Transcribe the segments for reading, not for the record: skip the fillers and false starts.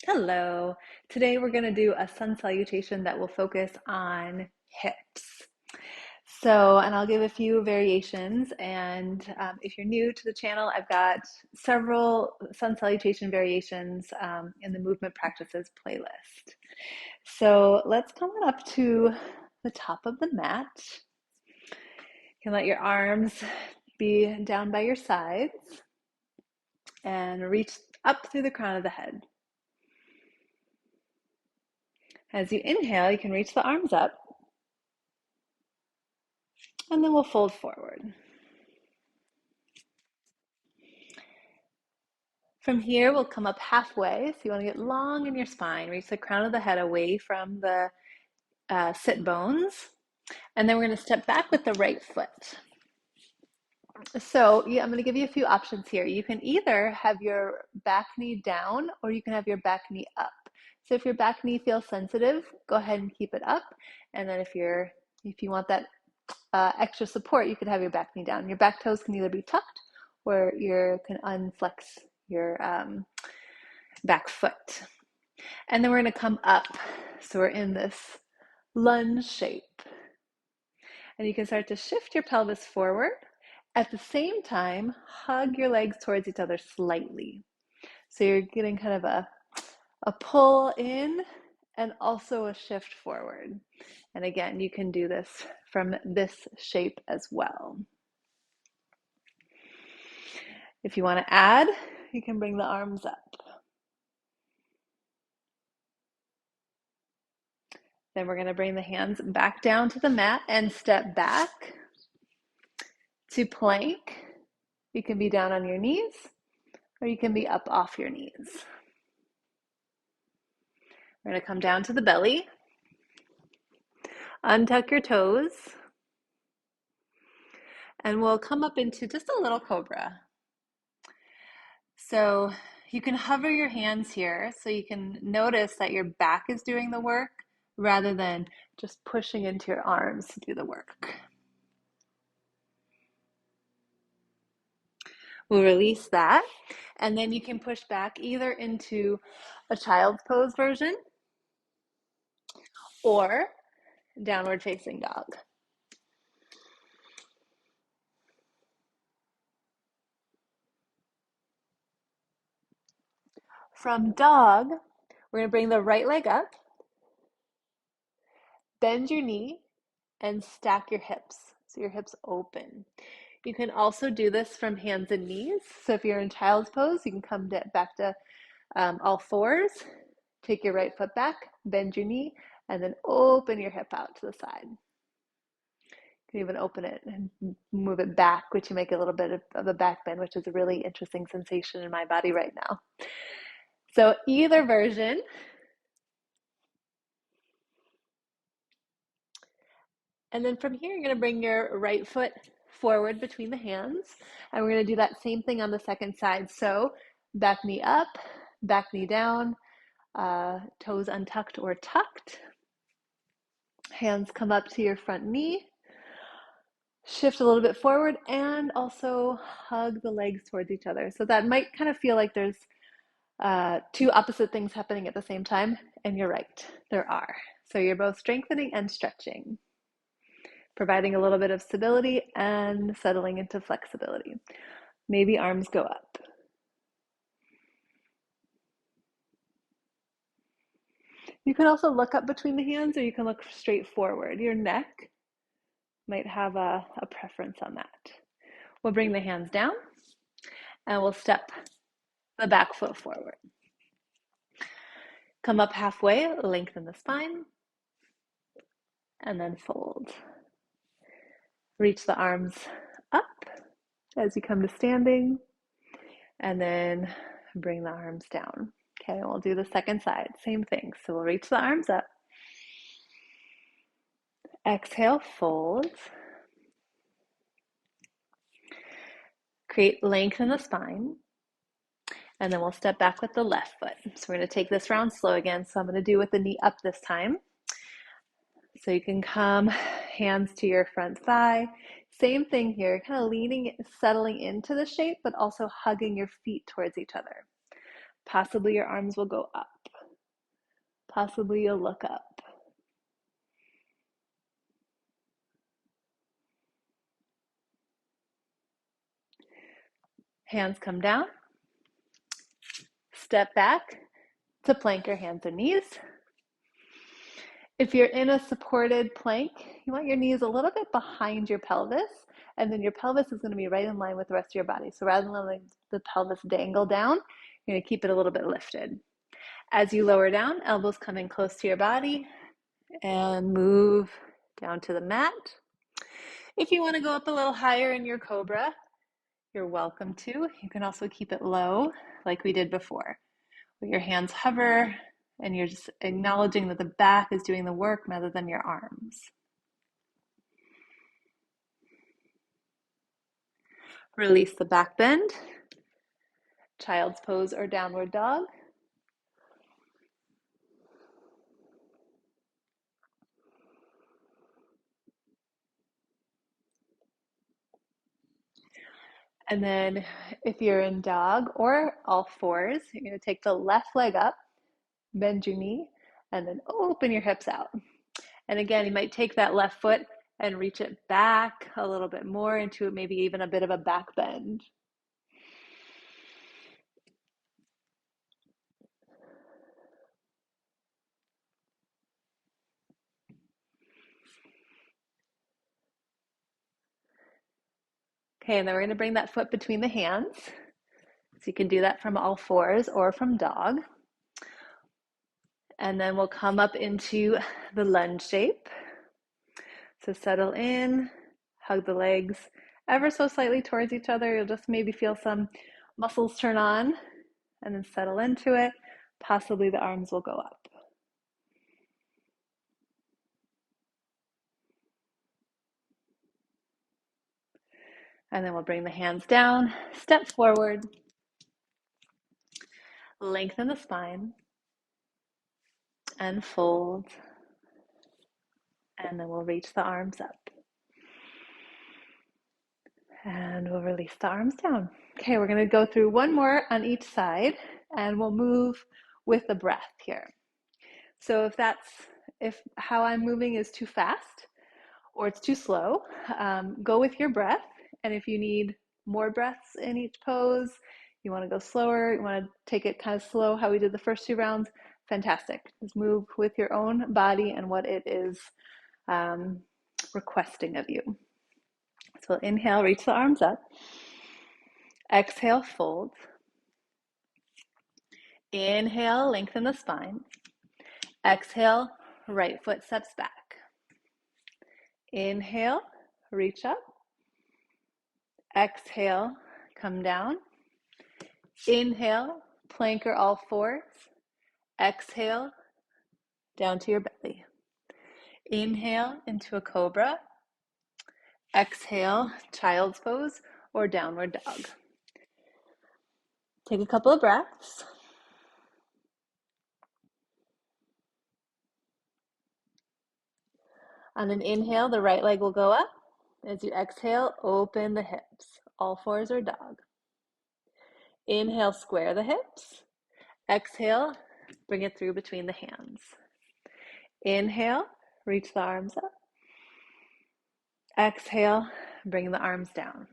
Hello. Today we're going to do a sun salutation that will focus on hips. And I'll give a few variations. And if you're new to the channel, I've got several sun salutation variations in the movement practices playlist. So let's come on up to the top of the mat. You can let your arms be down by your sides and reach up through the crown of the head. As you inhale, you can reach the arms up, and then we'll fold forward. From here, we'll come up halfway. So you want to get long in your spine. Reach the crown of the head away from the sit bones. And then we're going to step back with the right foot. So I'm going to give you a few options here. You can either have your back knee down or you can have your back knee up. So if your back knee feels sensitive, go ahead and keep it up. And then if you want that extra support, you could have your back knee down. Your back toes can either be tucked or you can unflex your back foot. And then we're going to come up. So we're in this lunge shape. And you can start to shift your pelvis forward. At the same time, hug your legs towards each other slightly. So you're getting kind of a pull in and also a shift forward. And again, you can do this from this shape as well. If you want to add, you can bring the arms up. Then we're going to bring the hands back down to the mat and step back to plank. You can be down on your knees or you can be up off your knees. We're going to come down to the belly. Untuck your toes. And we'll come up into just a little cobra. So you can hover your hands here so you can notice that your back is doing the work rather than just pushing into your arms to do the work. We'll release that, and then you can push back either into a child's pose version or downward facing dog. From dog, we're going to bring the right leg up, bend your knee, and stack your hips so your hips open. You can also do this from hands and knees. So if you're in child's pose, you can come back to all fours, take your right foot back, bend your knee, and then open your hip out to the side. You can even open it and move it back, which you make a little bit of a back bend, which is a really interesting sensation in my body right now. So either version. And then from here, you're going to bring your right foot forward between the hands. And we're going to do that same thing on the second side. So back knee up, back knee down, toes untucked or tucked. Hands come up to your front knee. Shift a little bit forward and also hug the legs towards each other. So that might kind of feel like there's two opposite things happening at the same time. And you're right, there are. So you're both strengthening and stretching, providing a little bit of stability and settling into flexibility. Maybe arms go up. You can also look up between the hands or you can look straight forward. Your neck might have a preference on that. We'll bring the hands down and we'll step the back foot forward. Come up halfway, lengthen the spine, and then fold. Reach the arms up as you come to standing, and then bring the arms down. Okay, we'll do the second side, same thing. So we'll reach the arms up. Exhale, fold. Create length in the spine. And then we'll step back with the left foot. So we're going to take this round slow again. So I'm going to do with the knee up this time. So you can come hands to your front thigh. Same thing here, kind of leaning, settling into the shape, but also hugging your feet towards each other. Possibly your arms will go up. Possibly you'll look up. Hands come down. Step back to plank or hands and knees. If you're in a supported plank, you want your knees a little bit behind your pelvis, and then your pelvis is going to be right in line with the rest of your body. So rather than letting the pelvis dangle down, you're going to keep it a little bit lifted. As you lower down, elbows coming close to your body, and move down to the mat. If you want to go up a little higher in your cobra, you're welcome to. You can also keep it low like we did before. Where your hands hover and you're just acknowledging that the back is doing the work rather than your arms. Release the back bend, child's pose or downward dog. And then if you're in dog or all fours, you're going to take the left leg up, bend your knee, and then open your hips out. And again, you might take that left foot and reach it back a little bit more into maybe even a bit of a back bend. Okay, and then we're going to bring that foot between the hands. So you can do that from all fours or from dog. And then we'll come up into the lunge shape. So settle in, hug the legs ever so slightly towards each other. You'll just maybe feel some muscles turn on and then settle into it. Possibly the arms will go up. And then we'll bring the hands down, step forward, lengthen the spine, and fold. And then we'll reach the arms up. And we'll release the arms down. Okay, we're going to go through one more on each side, and we'll move with the breath here. So if how I'm moving is too fast or it's too slow, go with your breath. And if you need more breaths in each pose, you want to go slower, you want to take it kind of slow, how we did the first 2 rounds, fantastic. Just move with your own body and what it is requesting of you. So we'll inhale, reach the arms up. Exhale, fold. Inhale, lengthen the spine. Exhale, right foot steps back. Inhale, reach up. Exhale, come down. Inhale, plank or all fours. Exhale, down to your belly. Inhale into a cobra. Exhale, child's pose or downward dog. Take a couple of breaths. On an inhale, the right leg will go up. As you exhale, open the hips. All fours or dog. Inhale, square the hips. Exhale, bring it through between the hands. Inhale, reach the arms up. Exhale, bring the arms down.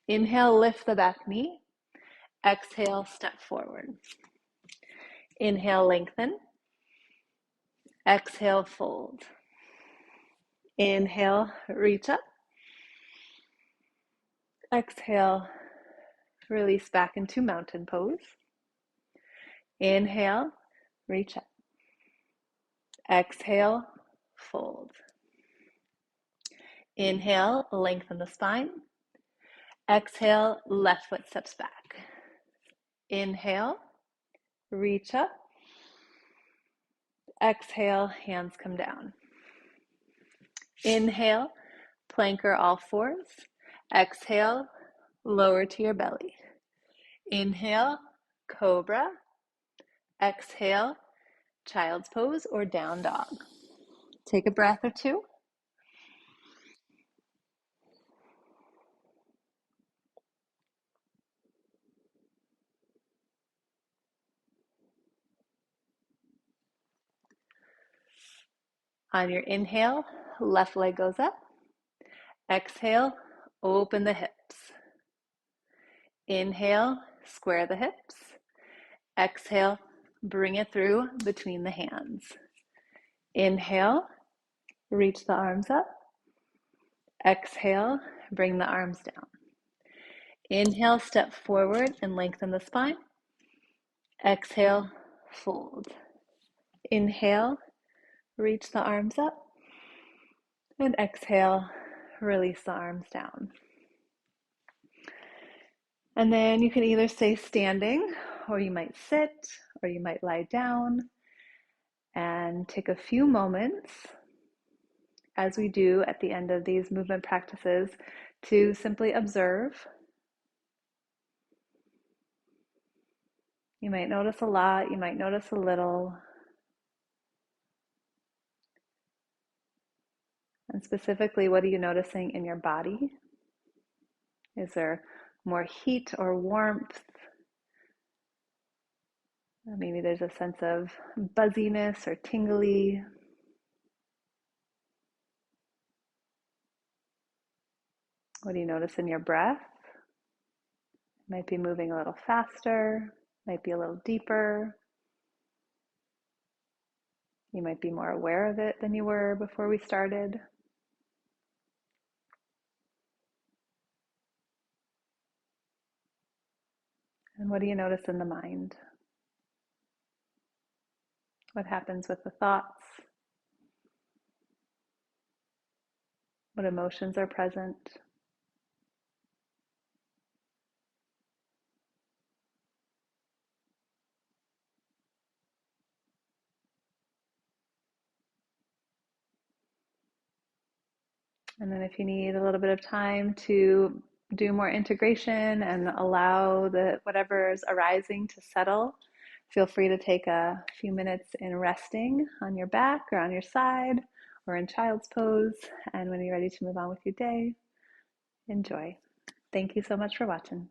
Inhale, lift the back knee. Exhale, step forward. Inhale, lengthen. Exhale, fold. Inhale, reach up. Exhale, release back into mountain pose. Inhale, reach up. Exhale, fold. Inhale, lengthen the spine. Exhale, left foot steps back. Inhale, reach up. Exhale, hands come down. Inhale, plank or all fours. Exhale, lower to your belly. Inhale, cobra. Exhale, child's pose or down dog. Take a breath or 2. On your inhale, left leg goes up. Exhale, open the hips. Inhale, square the hips. Exhale, bring it through between the hands. Inhale, reach the arms up. Exhale, bring the arms down. Inhale, step forward and lengthen the spine. Exhale, fold. Inhale, reach the arms up. And exhale, release the arms down. And then you can either stay standing, or you might sit, or you might lie down, and take a few moments, as we do at the end of these movement practices, to simply observe. You might notice a lot, you might notice a little. And specifically, what are you noticing in your body? Is there more heat or warmth? Maybe there's a sense of buzziness or tingly. What do you notice in your breath? It might be moving a little faster, might be a little deeper. You might be more aware of it than you were before we started. And what do you notice in the mind? What happens with the thoughts? What emotions are present? And then if you need a little bit of time to do more integration and allow whatever's arising to settle, feel free to take a few minutes in resting on your back or on your side or in child's pose. And when you're ready to move on with your day, enjoy. Thank you so much for watching.